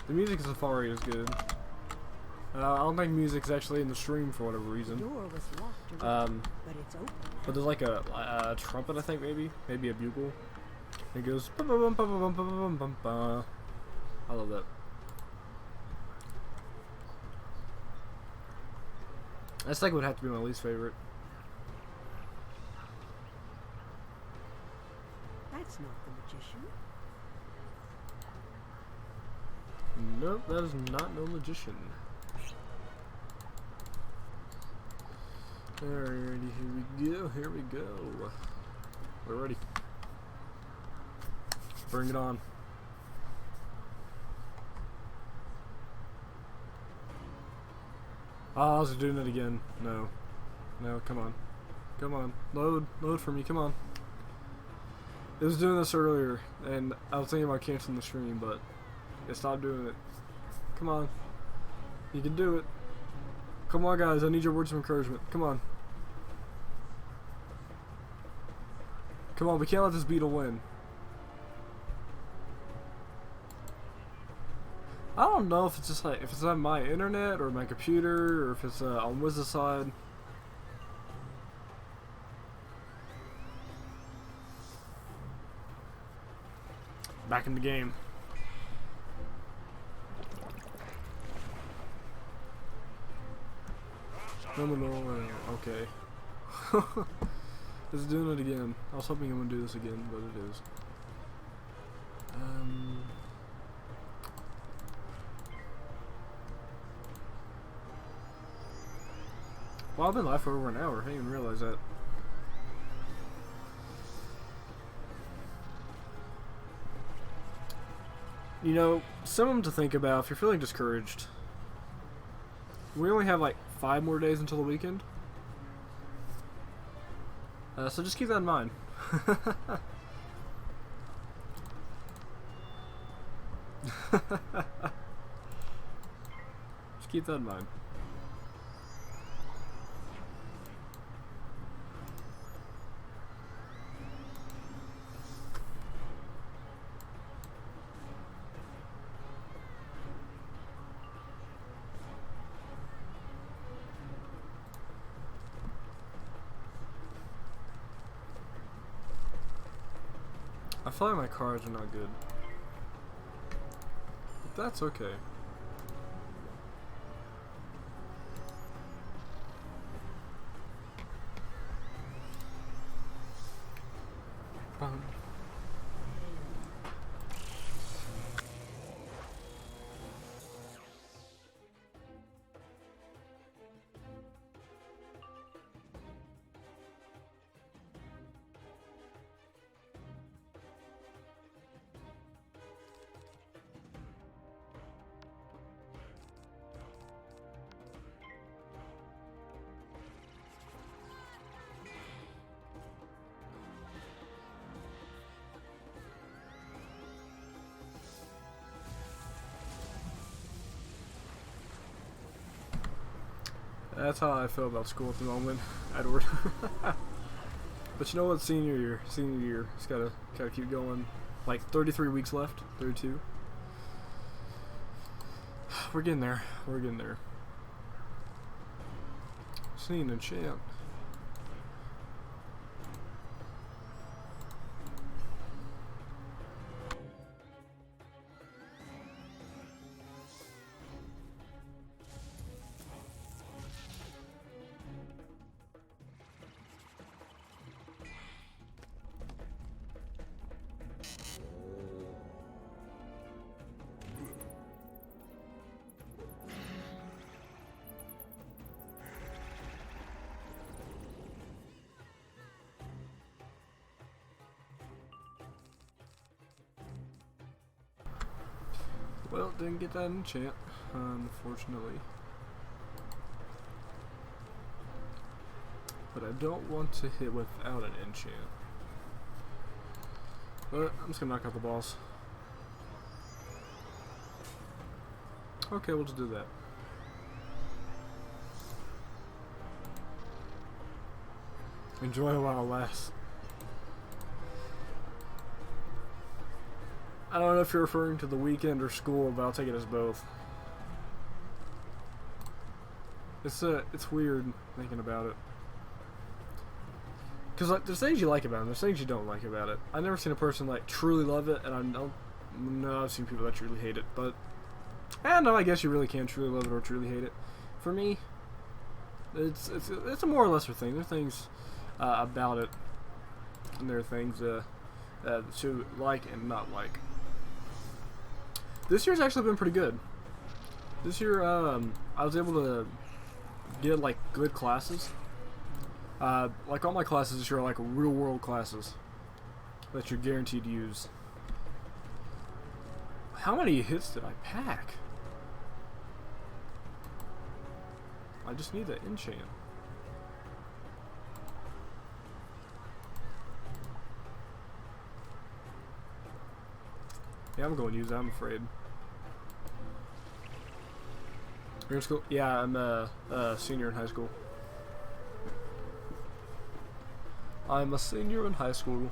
The music in Zafaria is good. I don't think music's actually in the stream for whatever reason. The door was locked originally, but it's open. But there's like a trumpet, I think, maybe a bugle. It goes bum bum bum bum bum bum bum bum. I love that. That's like would have to be my least favorite. That's not the magician. Nope, that is not no magician. Alrighty, here we go. We're ready. Bring it on. Oh, I was doing it again. No, come on, load for me, come on. It was doing this earlier, and I was thinking about canceling the stream, but it stopped doing it. Come on, you can do it. Come on, guys, I need your words of encouragement. Come on. Come on, we can't let this beetle win. I don't know if it's just like, if it's on my internet or my computer, or if it's on Wiz's side. Back in the game. No, okay. It's doing it again. I was hoping it wouldn't do this again, but it is. Well, I've been live for over an hour. I didn't even realize that. Something to think about if you're feeling discouraged. We only have like 5 more days until the weekend. So just keep that in mind. Just keep that in mind. I feel like my cards are not good. But that's okay. Bum. That's how I feel about school at the moment, Edward. But you know what? Senior year. Just gotta keep going. Like 33 weeks left. 32. We're getting there. Scene and chant. Well, didn't get that enchant, unfortunately. But I don't want to hit without an enchant. But I'm just gonna knock out the boss. Okay, we'll just do that. Enjoy it while it lasts. I don't know if you're referring to the weekend or school, but I'll take it as both. It's weird thinking about it. Cause like, there's things you like about it, and there's things you don't like about it. I've never seen a person like truly love it, and I've seen people that truly hate it. But no, I guess you really can truly love it or truly hate it. For me, it's a more or lesser thing. There are things about it, and there are things to like and not like. This year's actually been pretty good. This year, I was able to get like good classes. Like all my classes this year are like real world classes that you're guaranteed to use. How many hits did I pack? I just need the enchant. Yeah, I'm going to use that, I'm afraid. You're in school? Yeah, I'm a senior in high school. I'm a senior in high school.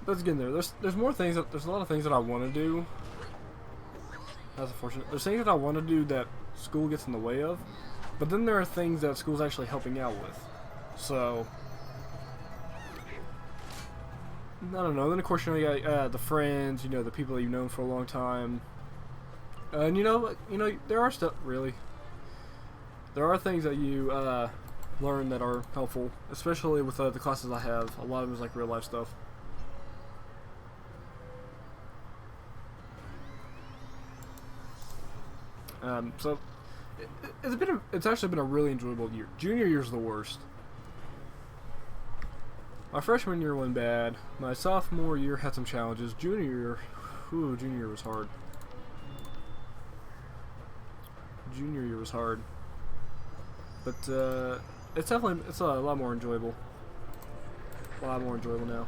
Let's get in there. There's more things there's a lot of things that I want to do. That's unfortunate. There's things that I want to do that school gets in the way of, but then there are things that school's actually helping out with. So I don't know. Then of course you got the friends, the people that you've known for a long time, and there are stuff really. There are things that you learn that are helpful, especially with the classes I have. A lot of it is like real life stuff. So it's actually been a really enjoyable year. Junior year's the worst. My freshman year went bad. My sophomore year had some challenges. Junior year was hard. Junior year was hard. But it's a lot more enjoyable. A lot more enjoyable now.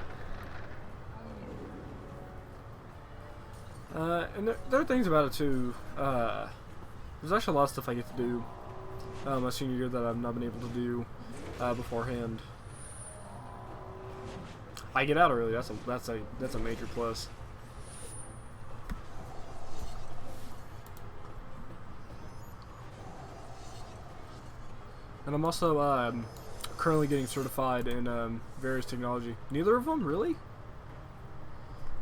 And there are things about it too. There's actually a lot of stuff I get to do my senior year that I've not been able to do beforehand. I get out early. That's a major plus. And I'm also currently getting certified in various technology. Neither of them, really?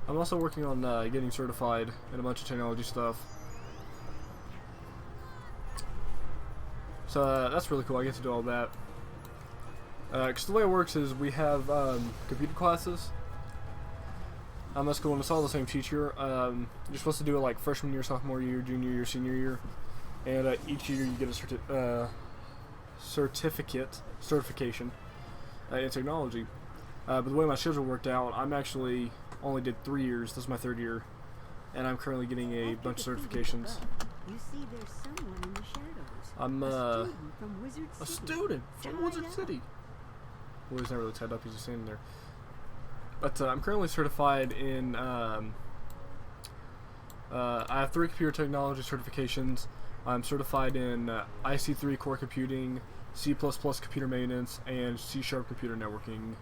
I'm also working on getting certified in a bunch of technology stuff. So that's really cool. I get to do all that. Because the way it works is we have computer classes. At school, and it's all the same teacher. You're supposed to do it like freshman year, sophomore year, junior year, senior year, and each year you get a certification in technology. But the way my schedule worked out, I'm actually only did 3 years. This is my 3rd year, and I'm currently getting a bunch of certifications. You see there's someone in the shadows. I'm a student from Wizard City. A student from Wizard City. Well, he's not really tied up. He's just standing there. But I'm currently certified in. I have 3 computer technology certifications. I'm certified in IC3 core computing, C++ computer maintenance, and C# computer networking.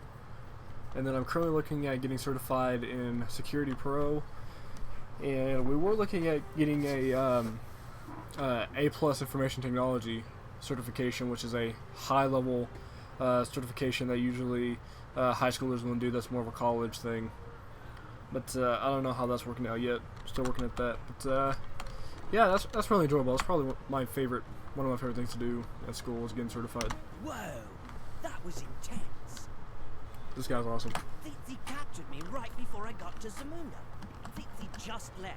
And then I'm currently looking at getting certified in Security Pro. And we were looking at getting a A+ information technology certification, which is a high-level certification that usually high schoolers will do. That's more of a college thing. But I don't know how that's working out yet. Still working at that. But yeah, that's really enjoyable. It's probably one of my favorite things to do at school is getting certified. Whoa, that was intense. This guy's awesome. He captured me right before I got to Zamunda. He just left.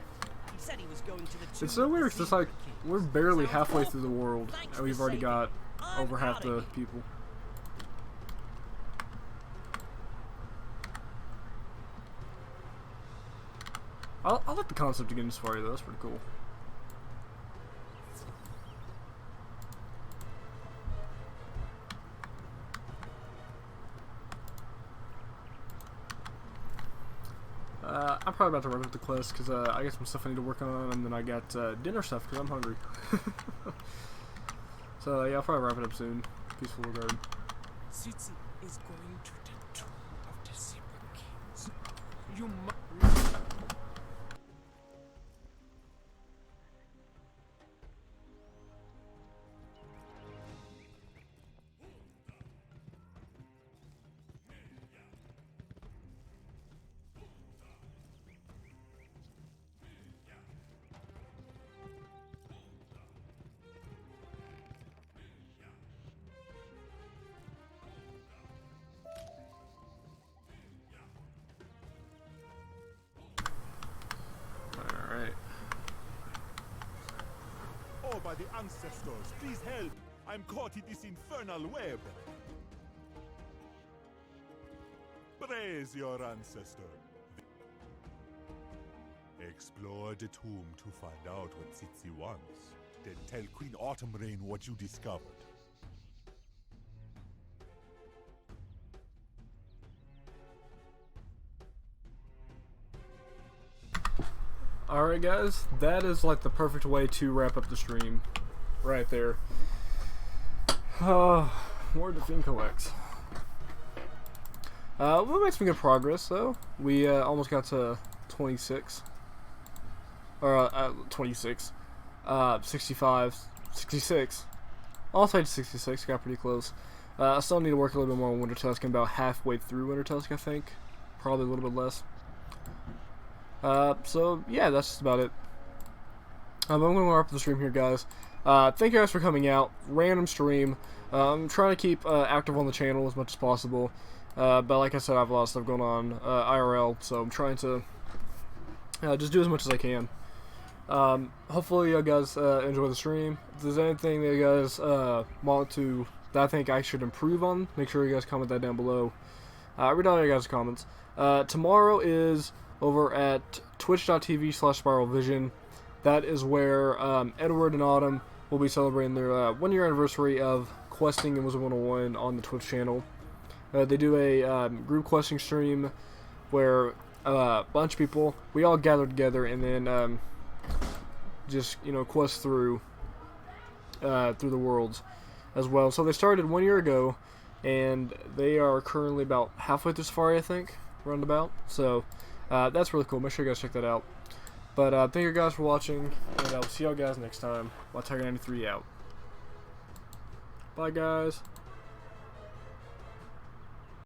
He said he was going to the tomb. It's so of the weird because it's like Kings. we're barely Sounds halfway awful. through the world, Thanks and we've for already saving got me. I'm over half outta the here. people. I like the concept of getting Zafaria though. That's pretty cool. I'm probably about to wrap up the quest because I got some stuff I need to work on, and then I got dinner stuff because I'm hungry. So yeah, I'll probably wrap it up soon. Peaceful regard. Tsitsi is going to the tomb of the Silver Kings. You must. Alright. Oh, by the ancestors, please help! I'm caught in this infernal web! Praise your ancestor. Explore the tomb to find out what Tsitsi wants. Then tell Queen Autumn Rain what you discovered. Alright guys, that is like the perfect way to wrap up the stream. Right there. More Defend collects. We made some good progress though. We almost got to 26. Or 26. 65. 66. Also to 66, got pretty close. I still need to work a little bit more on Winter Tusk. I'm about halfway through Winter Tusk, I think. Probably a little bit less. So yeah, that's just about it. I'm going to wrap up the stream here, guys. Thank you guys for coming out. Random stream. I'm trying to keep active on the channel as much as possible. But like I said, I have a lot of stuff going on IRL, so I'm trying to just do as much as I can. Hopefully you guys enjoy the stream. If there's anything that you guys want to, that I think I should improve on, make sure you guys comment that down below. I read all your guys' comments. Tomorrow is over at twitch.tv/spiralvision. That is where Edward and Autumn will be celebrating their 1-year anniversary of questing in Wizard 101 on the Twitch channel. They do a group questing stream where a bunch of people, we all gather together and then just, you know, quest through the worlds as well. So they started 1 year ago, and they are currently about halfway through Zafaria, I think, roundabout. So that's really cool. Make sure you guys check that out. But thank you guys for watching, and I'll see y'all guys next time. Tiger93 out. Bye, guys.